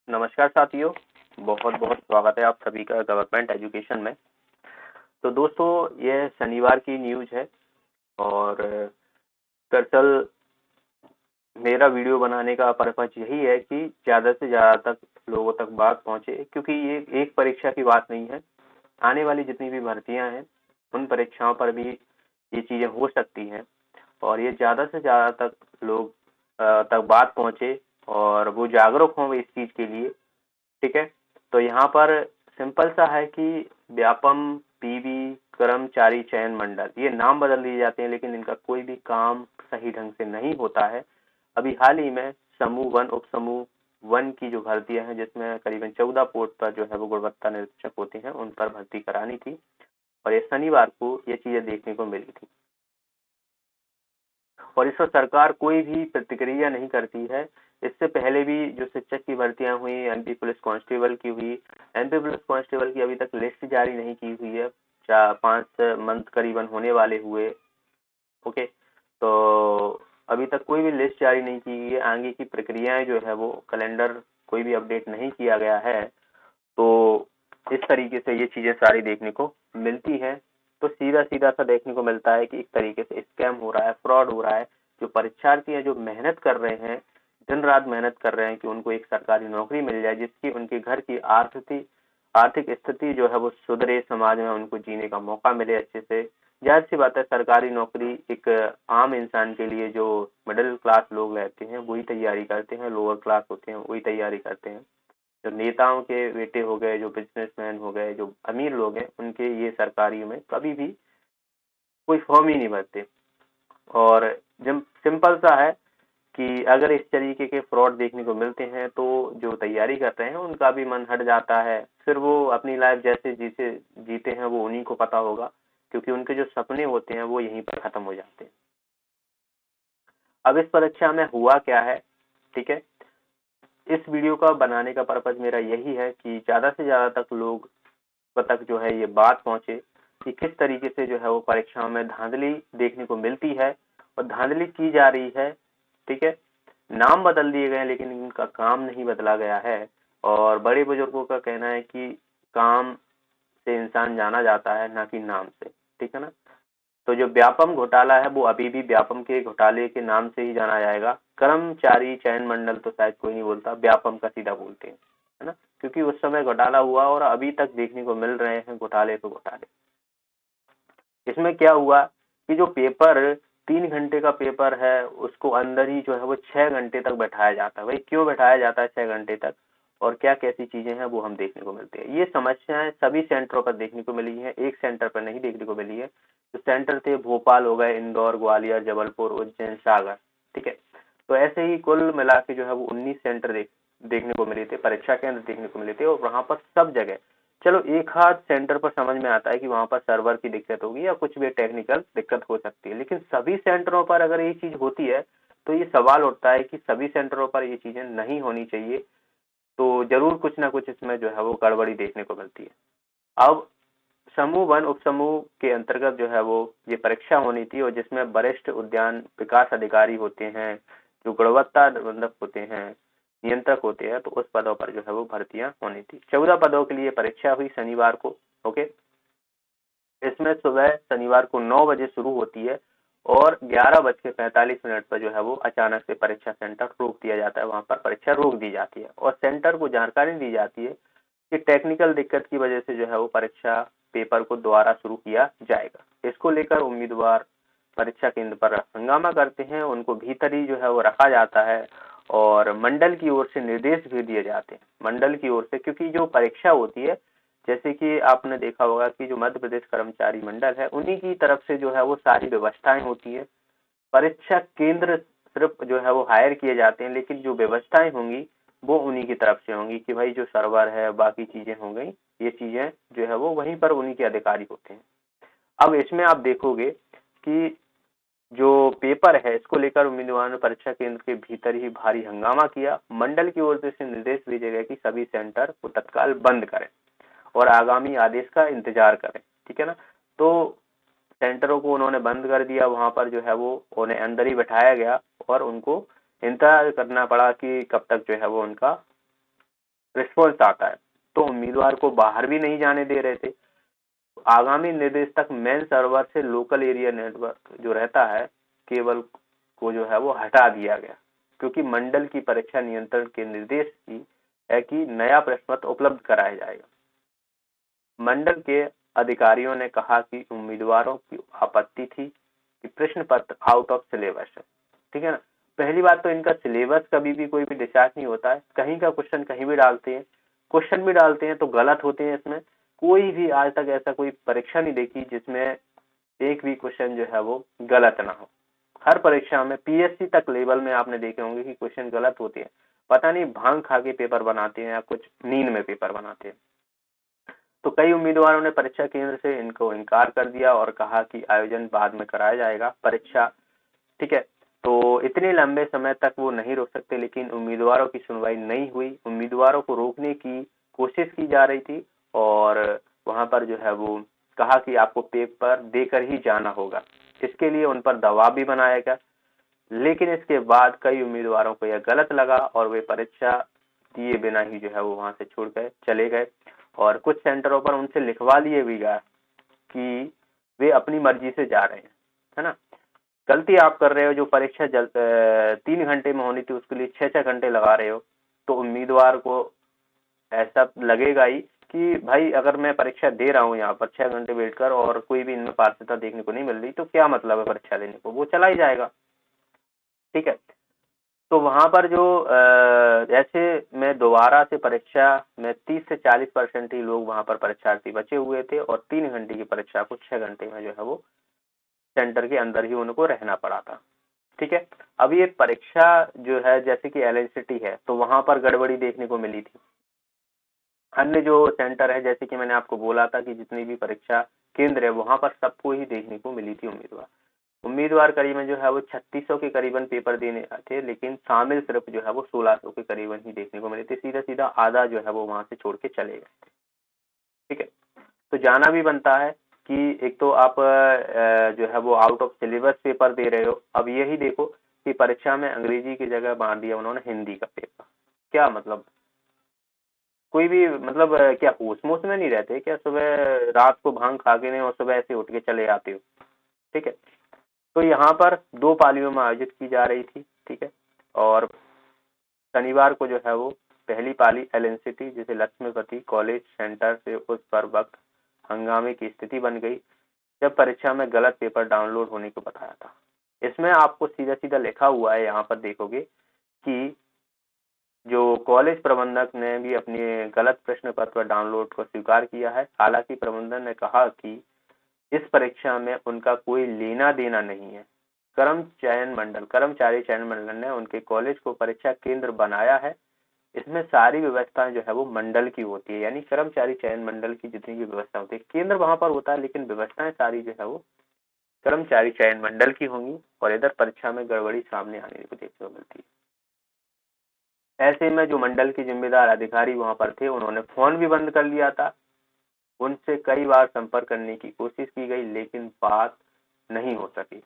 नमस्कार साथियों, बहुत बहुत स्वागत है आप सभी का गवर्नमेंट एजुकेशन में। तो दोस्तों, यह शनिवार की न्यूज़ है और दरअसल मेरा वीडियो बनाने का पर्पज यही है कि ज़्यादा से ज़्यादा तक लोगों तक बात पहुंचे, क्योंकि ये एक परीक्षा की बात नहीं है। आने वाली जितनी भी भर्तियां हैं उन परीक्षाओं पर भी ये चीज़ें हो सकती हैं और ये ज़्यादा से ज़्यादा तक लोग तक बात पहुंचे और वो जागरूक हों इस चीज़ के लिए। ठीक है, तो यहाँ पर सिंपल सा है कि व्यापम, पीवी, कर्मचारी चयन मंडल, ये नाम बदल दिए जाते हैं लेकिन इनका कोई भी काम सही ढंग से नहीं होता है। अभी हाल ही में समूह वन, उप समूह वन की जो भर्तियां हैं, जिसमें करीबन 14 पोस्ट पर जो है वो गुणवत्ता निरीक्षक होते हैं, उन पर भर्ती करानी थी और ये शनिवार को ये चीजें देखने को मिली थी और इस पर सरकार कोई भी प्रतिक्रिया नहीं करती है। इससे पहले भी जो शिक्षक की भर्तियां हुई, एमपी पुलिस कांस्टेबल की हुई, एमपी पुलिस कांस्टेबल की अभी तक लिस्ट जारी नहीं की हुई है। 4-5 मंथ करीबन होने वाले हुए। ओके, तो अभी तक कोई भी लिस्ट जारी नहीं की गई है। आगे की प्रक्रियाएं जो है वो कैलेंडर कोई भी अपडेट नहीं किया गया है। तो इस तरीके से ये चीजें सारी देखने को मिलती हैं। तो सीधा सीधा सा देखने को मिलता है कि एक तरीके से स्कैम हो रहा है, फ्रॉड हो रहा है। जो परीक्षार्थी हैं, जो मेहनत कर रहे हैं, दिन रात मेहनत कर रहे हैं कि उनको एक सरकारी नौकरी मिल जाए जिसकी उनके घर की आर्थिक स्थिति जो है वो सुधरे, समाज में उनको जीने का मौका मिले अच्छे से। जाहिर सी बात है, सरकारी नौकरी एक आम इंसान के लिए, जो मिडिल क्लास लोग रहते हैं वही तैयारी करते हैं, लोअर क्लास होते हैं वही तैयारी करते हैं। जो नेताओं के बेटे हो गए, जो बिजनेसमैन हो गए, जो अमीर लोग हैं, उनके ये सरकारी में कभी भी कोई फॉर्म ही नहीं भरते। और जब सिंपल सा है कि अगर इस तरीके के फ्रॉड देखने को मिलते हैं तो जो तैयारी कर रहे हैं उनका भी मन हट जाता है। फिर वो अपनी लाइफ जैसे जीते हैं वो उन्हीं को पता होगा, क्योंकि उनके जो सपने होते हैं वो यहीं पर खत्म हो जाते हैं। अब इस परीक्षा में हुआ क्या है, ठीक है, इस वीडियो का बनाने का पर्पज मेरा यही है कि ज्यादा से ज्यादा तक लोग तक जो है ये बात पहुंचे कि किस तरीके से जो है वो परीक्षाओं में धांधली देखने को मिलती है और धांधली की जा रही है। ठीक है, नाम बदल दिए गए लेकिन इनका काम नहीं बदला गया है। और बड़े बुजुर्गों का कहना है कि काम से इंसान जाना जाता है, ना कि नाम से। ठीक है ना। तो जो व्यापम घोटाला है वो अभी भी व्यापम के घोटाले के नाम से ही जाना जाएगा। कर्मचारी चयन मंडल तो शायद कोई नहीं बोलता, व्यापम का सीधा बोलते हैं, है ना, क्योंकि उस समय घोटाला हुआ और अभी तक देखने को मिल रहे हैं घोटाले पे घोटाले। इसमें क्या हुआ कि जो पेपर 3 घंटे का पेपर है, उसको अंदर ही जो है वो 6 घंटे तक बैठाया जाता है। भाई क्यों बैठाया जाता है 6 घंटे तक, और क्या कैसी चीजें हैं वो हम देखने को मिलते हैं। ये समस्याएं सभी सेंटरों पर देखने को मिली है, एक सेंटर पर नहीं देखने को मिली है। जो सेंटर थे भोपाल हो गए, इंदौर, ग्वालियर, जबलपुर, उज्जैन, सागर। ठीक है, तो ऐसे ही कुल मिला के जो है वो 19 सेंटर देखने को मिले थे, परीक्षा केंद्र देखने को मिले थे। और वहां पर सब जगह, चलो एक हाथ सेंटर पर समझ में आता है कि वहां पर सर्वर की दिक्कत होगी या कुछ भी टेक्निकल दिक्कत हो सकती है, लेकिन सभी सेंटरों पर अगर ये चीज होती है तो ये सवाल उठता है कि सभी सेंटरों पर ये चीजें नहीं होनी चाहिए। तो जरूर कुछ ना कुछ इसमें जो है वो गड़बड़ी देखने को मिलती है। अब समूह वन, उप समूह के अंतर्गत जो है वो ये परीक्षा होनी थी और जिसमें वरिष्ठ उद्यान विकास अधिकारी होते हैं, जो गुणवत्ता प्रबंधक होते हैं, नियंत्रक होते हैं, तो उस पदों पर जो है वो भर्तियां होनी थी। 14 पदों के लिए परीक्षा हुई शनिवार को। ओके, इसमें सुबह शनिवार को 9 बजे शुरू होती है और 11:45 पर जो है वो अचानक से परीक्षा सेंटर रोक दिया जाता है। वहां पर परीक्षा रोक दी जाती है और सेंटर को जानकारी दी जाती है कि टेक्निकल दिक्कत की वजह से जो है वो परीक्षा पेपर को दोबारा शुरू किया जाएगा। इसको लेकर उम्मीदवार परीक्षा केंद्र पर हंगामा करते हैं, उनको भीतर ही जो है वो रखा जाता है और मंडल की ओर से निर्देश भी दिए जाते हैं। मंडल की ओर से, क्योंकि जो परीक्षा होती है, जैसे कि आपने देखा होगा कि जो मध्य प्रदेश कर्मचारी मंडल है, उन्हीं की तरफ से जो है वो सारी व्यवस्थाएं होती है। परीक्षा केंद्र सिर्फ जो है वो हायर किए जाते हैं, लेकिन जो व्यवस्थाएं होंगी वो उन्हीं की तरफ से होंगी कि भाई जो सर्वर है, बाकी चीजें हो गई, ये चीजें जो है वो वहीं पर उन्हीं के अधिकारी होते हैं। अब इसमें आप देखोगे कि जो पेपर है, इसको लेकर उम्मीदवारों ने परीक्षा केंद्र के भीतर ही भारी हंगामा किया। मंडल की ओर से निर्देश भेजे गए कि सभी सेंटर को तत्काल बंद करें और आगामी आदेश का इंतजार करें। ठीक है ना। तो सेंटरों को उन्होंने बंद कर दिया, वहां पर जो है वो उन्हें अंदर ही बैठाया गया और उनको इंतजार करना पड़ा कि कब तक जो है वो उनका रिस्पॉन्स आता है तो उम्मीदवार को बाहर भी नहीं जाने दे रहे थे। आगामी निर्देश तक मेन सर्वर से लोकल एरिया नेटवर्क जो रहता है केबल को जो है वो हटा दिया गया, क्योंकि मंडल की परीक्षा नियंत्रण के निर्देश की है कि नया प्रश्न पत्र उपलब्ध कराया जाएगा। मंडल के अधिकारियों ने कहा कि उम्मीदवारों की आपत्ति थी कि प्रश्न पत्र आउट ऑफ सिलेबस है। ठीक है ना। पहली बात तो इनका सिलेबस कभी भी कोई भी डिस्चार्ज नहीं होता है, कहीं का क्वेश्चन कहीं भी डालते हैं, क्वेश्चन भी डालते हैं तो गलत होते हैं। इसमें कोई भी आज तक ऐसा कोई परीक्षा नहीं देखी जिसमें एक भी क्वेश्चन जो है वो गलत ना हो। हर परीक्षा में पीएससी तक लेवल में आपने देखे होंगे कि क्वेश्चन गलत होते हैं, पता नहीं भांग खा के पेपर बनाते हैं या कुछ नींद में पेपर बनाते हैं। तो कई उम्मीदवारों ने परीक्षा केंद्र से इनको इनकार कर दिया और कहा कि आयोजन बाद में कराया जाएगा परीक्षा। ठीक है, तो इतने लंबे समय तक वो नहीं रोक सकते, लेकिन उम्मीदवारों की सुनवाई नहीं हुई। उम्मीदवारों को रोकने की कोशिश की जा रही थी और वहां पर जो है वो कहा कि आपको पेपर देकर ही जाना होगा। इसके लिए उन पर दबाव भी बनाया गया, लेकिन इसके बाद कई उम्मीदवारों को यह गलत लगा और वे परीक्षा दिए बिना ही जो है वो वहां से छोड़ गए, चले गए। और कुछ सेंटरों पर उनसे लिखवा लिए भी गया कि वे अपनी मर्जी से जा रहे हैं, है ना। गलती आप कर रहे हो, जो परीक्षा 3 घंटे में होनी थी उसके लिए 6-6 घंटे लगा रहे हो, तो उम्मीदवार को ऐसा लगेगा ही कि भाई अगर मैं परीक्षा दे रहा हूँ यहाँ पर 6 घंटे वेट कर और कोई भी इनमें पारदर्शिता देखने को नहीं मिल रही, तो क्या मतलब है परीक्षा देने को, वो चला ही जाएगा। ठीक है, तो वहां पर जो ऐसे में दोबारा से परीक्षा में 30 से 40% ही लोग वहां पर परीक्षार्थी बचे हुए थे और 3 घंटे की परीक्षा को 6 घंटे में जो है वो सेंटर के अंदर ही उनको रहना पड़ा था। ठीक है, अब ये परीक्षा जो है जैसे कि एलएनसीटी है तो वहां पर गड़बड़ी देखने को मिली थी। अन्य जो सेंटर है जैसे कि मैंने आपको बोला था कि जितनी भी परीक्षा केंद्र है वहां पर सबको ही देखने को मिली थी उम्मीदवार करीबन जो है वो 3600 के करीबन पेपर देने थे, लेकिन शामिल सिर्फ जो है वो 1600 के करीबन ही देखने को मिले थे। सीधा सीधा आधा जो है वो वहां से छोड़ के चले गए थे। ठीक है, तो जाना भी बनता है कि एक तो आप जो है वो आउट ऑफ सिलेबस पेपर दे रहे हो। अब यही देखो कि परीक्षा में अंग्रेजी की जगह बांट दिया उन्होंने हिंदी का पेपर। क्या मतलब, कोई भी मतलब क्या होश मोश में नहीं रहते क्या, सुबह रात को भांग खा के नहीं और सुबह ऐसे उठ के चले आते हो। ठीक है, तो यहाँ पर 2 पालियों में आयोजित की जा रही थी। ठीक है, और शनिवार को जो है वो पहली पाली एलएनसीटी जिसे लक्ष्मीपति कॉलेज सेंटर से उस पर वक्त हंगामे की स्थिति बन गई जब परीक्षा में गलत पेपर डाउनलोड होने को बताया था। इसमें आपको सीधा सीधा लिखा हुआ है, यहाँ पर देखोगे कि जो कॉलेज प्रबंधक ने भी अपने गलत प्रश्न पत्र डाउनलोड को स्वीकार किया है। हालांकि प्रबंधन ने कहा कि इस परीक्षा में उनका कोई लेना देना नहीं है। कर्मचारी चयन मंडल ने उनके कॉलेज को परीक्षा केंद्र बनाया है। इसमें सारी व्यवस्थाएं जो है वो मंडल की होती है, यानी कर्मचारी चयन मंडल की जितनी भी व्यवस्था होती है, केंद्र वहां पर होता है लेकिन व्यवस्थाएं सारी जो है वो कर्मचारी चयन मंडल की होंगी। और इधर परीक्षा में गड़बड़ी सामने आने को देखने को मिलती है। ऐसे में जो मंडल के जिम्मेदार अधिकारी वहां पर थे उन्होंने फोन भी बंद कर लिया था। उनसे कई बार संपर्क करने की कोशिश की गई लेकिन बात नहीं हो सकी।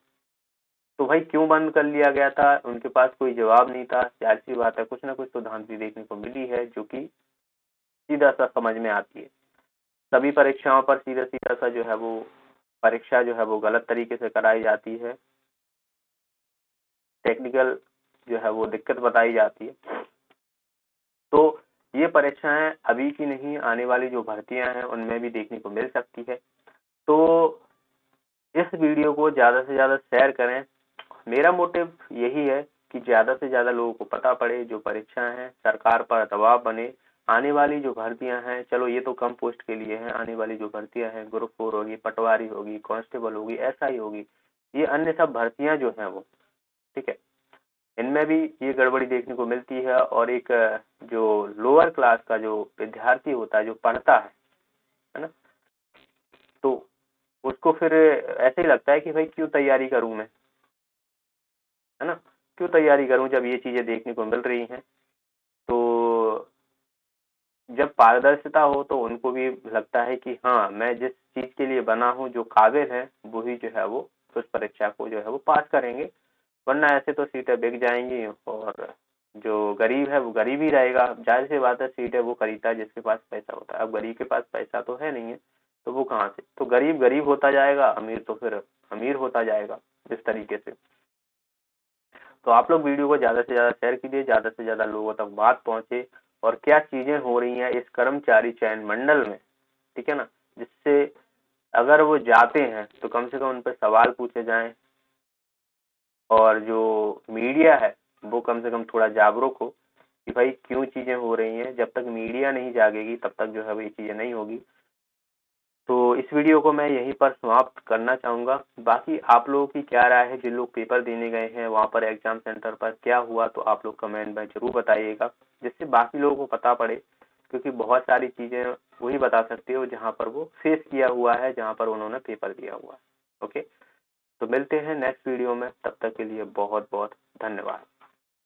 तो भाई क्यों बंद कर लिया गया था, उनके पास कोई जवाब नहीं था। जाहिर सी बात है कुछ ना कुछ तो धांधली देखने को मिली है जो कि सीधा सा समझ में आती है। सभी परीक्षाओं पर सीधा सीधा सा जो है वो परीक्षा जो है वो गलत तरीके से कराई जाती है। टेक्निकल जो है वो दिक्कत बताई जाती है। तो ये परीक्षाएं अभी की नहीं, आने वाली जो भर्तियां हैं उनमें भी देखने को मिल सकती है। तो इस वीडियो को ज्यादा से ज्यादा शेयर करें। मेरा मोटिव यही है कि ज्यादा से ज्यादा लोगों को पता पड़े, जो परीक्षाएं हैं सरकार पर दबाव बने। आने वाली जो भर्तियां हैं, चलो ये तो कम पोस्ट के लिए है, आने वाली जो भर्तियां हैं ग्रुप 4 होगी, पटवारी होगी, कांस्टेबल होगी, एसआई होगी, ये अन्य सब भर्तियां जो हैं वो, ठीक है, इनमें भी ये गड़बड़ी देखने को मिलती है। और एक जो लोअर क्लास का जो विद्यार्थी होता है जो पढ़ता है ना, तो उसको फिर ऐसे ही लगता है कि भाई क्यों तैयारी करूं मैं, है ना, क्यों तैयारी करूं जब ये चीजें देखने को मिल रही हैं। तो जब पारदर्शिता हो तो उनको भी लगता है कि हाँ मैं जिस चीज के लिए बना हूं, जो काबिल है वही जो है वो उस परीक्षा को जो है वो पास करेंगे, वरना ऐसे तो सीटें बिक जाएंगी और जो गरीब है वो गरीब ही रहेगा। जाहिर सी बात है, सीट है वो खरीदता है जिसके पास पैसा होता है। अब गरीब के पास पैसा तो है नहीं है, तो वो कहाँ से, तो गरीब गरीब होता जाएगा, अमीर तो फिर अमीर होता जाएगा इस तरीके से। तो आप लोग वीडियो को ज्यादा से ज्यादा शेयर कीजिए, ज्यादा से ज्यादा लोगों तक बात पहुंचे, और क्या चीजें हो रही हैं इस कर्मचारी चयन मंडल में, ठीक है ना, जिससे अगर वो जाते हैं तो कम से कम उन पर सवाल पूछे जाएं, और जो मीडिया है वो कम से कम थोड़ा जागरूक हो कि भाई क्यों चीजें हो रही हैं। जब तक मीडिया नहीं जागेगी तब तक जो है वो ये चीजें नहीं होगी। तो इस वीडियो को मैं यहीं पर समाप्त करना चाहूंगा। बाकी आप लोगों की क्या राय है, जिन लोग पेपर देने गए हैं वहां पर एग्जाम सेंटर पर क्या हुआ, तो आप लोग कमेंट में जरूर बताइएगा, जिससे बाकी लोगों को पता पड़े, क्योंकि बहुत सारी चीजें वही बता सकते हो जहाँ पर वो फेस किया हुआ है, जहाँ पर उन्होंने पेपर दिया हुआ है। ओके, तो मिलते हैं नेक्स्ट वीडियो में, तब तक के लिए बहुत बहुत धन्यवाद।